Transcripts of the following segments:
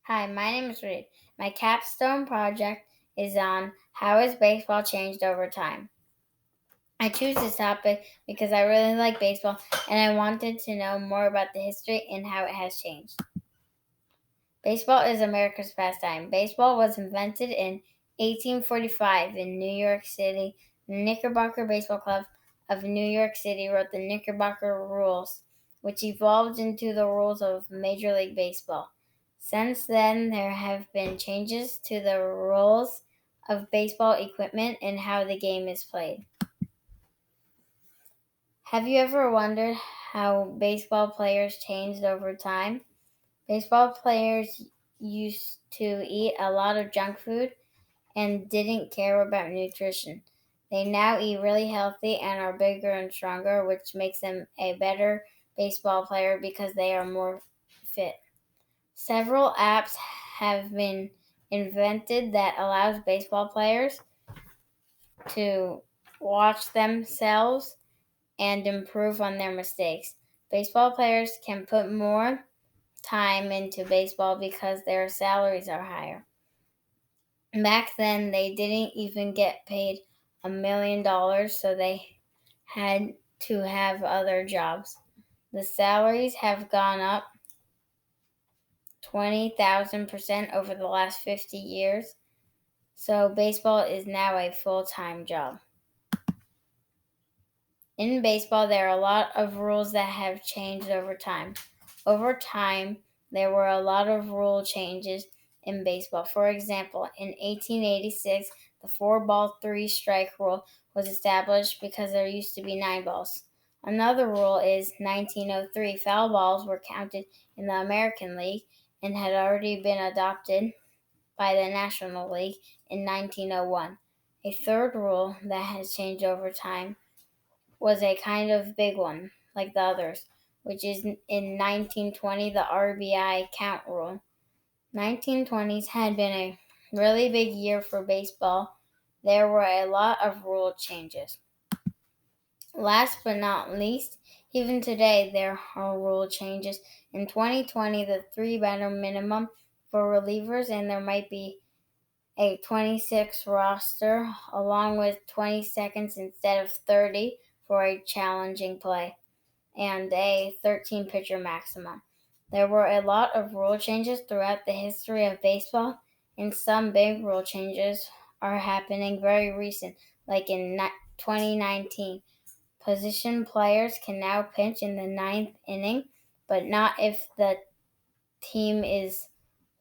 Hi, my name is Reid. My capstone project is on how has baseball changed over time. I choose this topic because I really like baseball and I wanted to know more about the history and how it has changed. Baseball is America's pastime. Baseball was invented in 1845 in New York City. The Knickerbocker Baseball Club of New York City wrote the Knickerbocker Rules, which evolved into the rules of Major League Baseball. Since then, there have been changes to the rules of baseball equipment and how the game is played. Have you ever wondered how baseball players changed over time? Baseball players used to eat a lot of junk food and didn't care about nutrition. They now eat really healthy and are bigger and stronger, which makes them a better baseball player because they are more fit. Several apps have been invented that allows baseball players to watch themselves and improve on their mistakes. Baseball players can put more time into baseball because their salaries are higher. Back then, they didn't even get paid $1 million, so they had to have other jobs. The salaries have gone up 20,000% over the last 50 years, so baseball is now a full time job. In baseball, there are a lot of rules that have changed over time. Over time, there were a lot of rule changes in baseball. For example, in 1886, the four ball, three strike rule was established because there used to be nine balls. Another rule is 1903, foul balls were counted in the American League and had already been adopted by the National League in 1901. A third rule that has changed over time was a kind of big one, like the others, which is in 1920 the RBI count rule. 1920s had been a really big year for baseball. There were a lot of rule changes. Last but not least, even today there are rule changes. In 2020, the three-batter minimum for relievers, and there might be a 26 roster, along with 20 seconds instead of 30 for a challenging play, and a 13 pitcher maximum. There were a lot of rule changes throughout the history of baseball, and some big rule changes are happening very recent, like in 2019. Position players can now pitch in the ninth inning, but not if the team is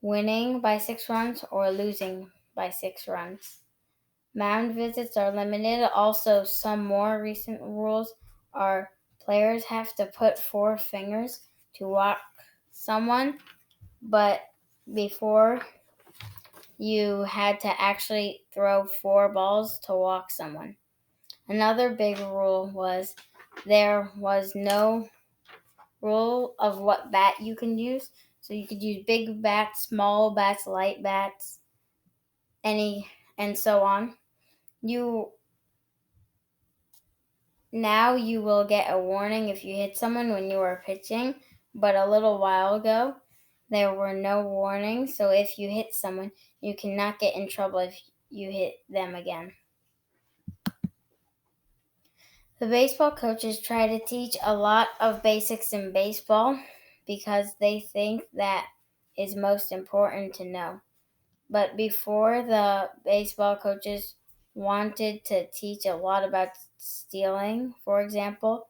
winning by 6 runs or losing by 6 runs. Mound visits are limited. Also, some more recent rules are players have to put four fingers to walk someone, but before you had to actually throw four balls to walk someone. Another big rule was there was no rule of what bat you can use. So you could use big bats, small bats, light bats, any and so on. You Now you will get a warning if you hit someone when you are pitching, but a little while ago there were no warnings, so if you hit someone, you cannot get in trouble if you hit them again. The baseball coaches try to teach a lot of basics in baseball because they think that is most important to know. But before, the baseball coaches wanted to teach a lot about stealing, for example,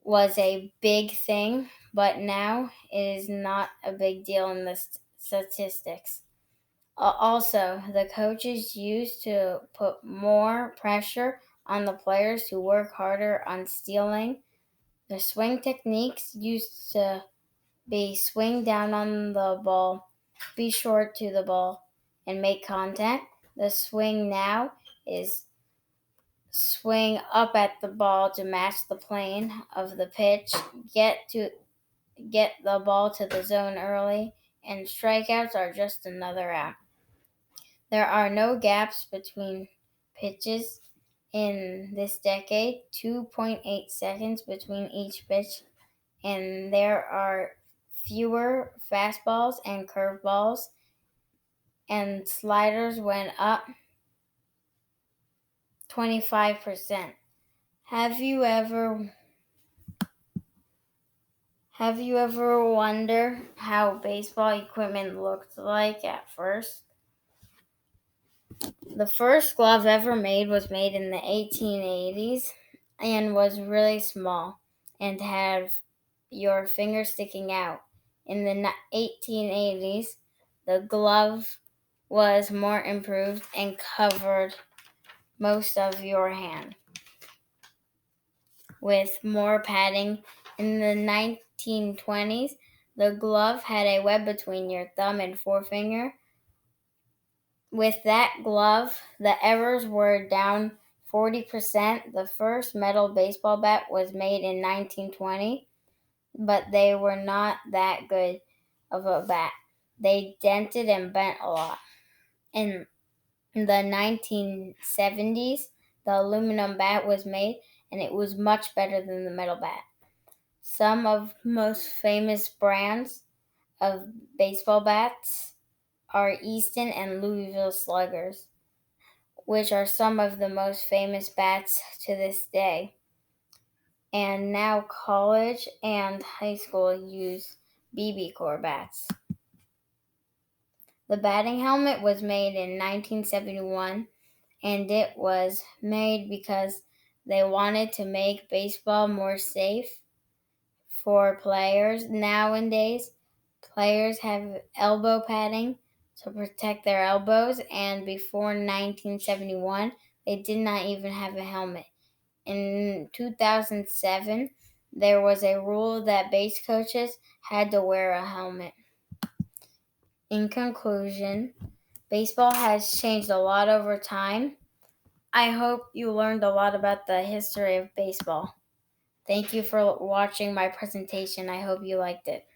was a big thing, but now it is not a big deal in the statistics. Also, the coaches used to put more pressure on the players to work harder on stealing. The swing techniques used to be swing down on the ball, be short to the ball, and make contact. The swing now is swing up at the ball to match the plane of the pitch, get to get the ball to the zone early, and strikeouts are just another out. There are no gaps between pitches in this decade, 2.8 seconds between each pitch, and there are fewer fastballs and curveballs, and sliders went up 25%. Have you ever wondered how baseball equipment looked like at first? The first glove ever made was made in the 1880s and was really small and had your finger sticking out. In the 1880s, the glove was more improved and covered most of your hand with more padding. In the 1920s, the glove had a web between your thumb and forefinger. With that glove, the errors were down 40%. The first metal baseball bat was made in 1920, but they were not that good of a bat. They dented and bent a lot. In the 1970s, the aluminum bat was made, and it was much better than the metal bat. Some of most famous brands of baseball bats are Easton and Louisville Sluggers, which are some of the most famous bats to this day. And now college and high school use BB core bats. The batting helmet was made in 1971, and it was made because they wanted to make baseball more safe for players. Nowadays, players have elbow padding to protect their elbows, and before 1971, they did not even have a helmet. In 2007, there was a rule that base coaches had to wear a helmet. In conclusion, baseball has changed a lot over time. I hope you learned a lot about the history of baseball. Thank you for watching my presentation. I hope you liked it.